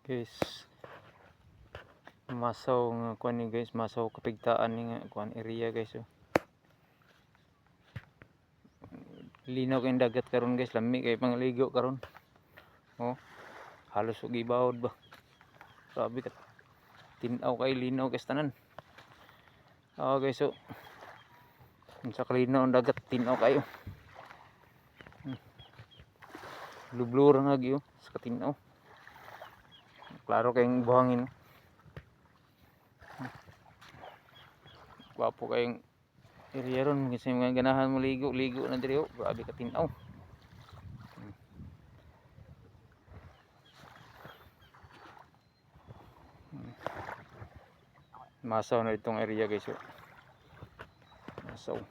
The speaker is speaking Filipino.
Guys, masaw nga kuan ni guys, masaw kapigtaan ni nga kuan area guys. Oh. Linaw kay dagat karon guys, lami kay pangligo karon. Oh. Halos og ibawod ba. Grabe ka. Tinaw kay linaw guys tanan. Guys, so unsa kalinaw ang dagat, tinaw kayo. Blue nga gyud sa katinaw. Klaro kayong buhangin. Wapo kayong area ron kasi mga ganahan mo ligo na diri. Oh. Grabe ka tinaw. Masaw na itong area guys. Oh. Masaw.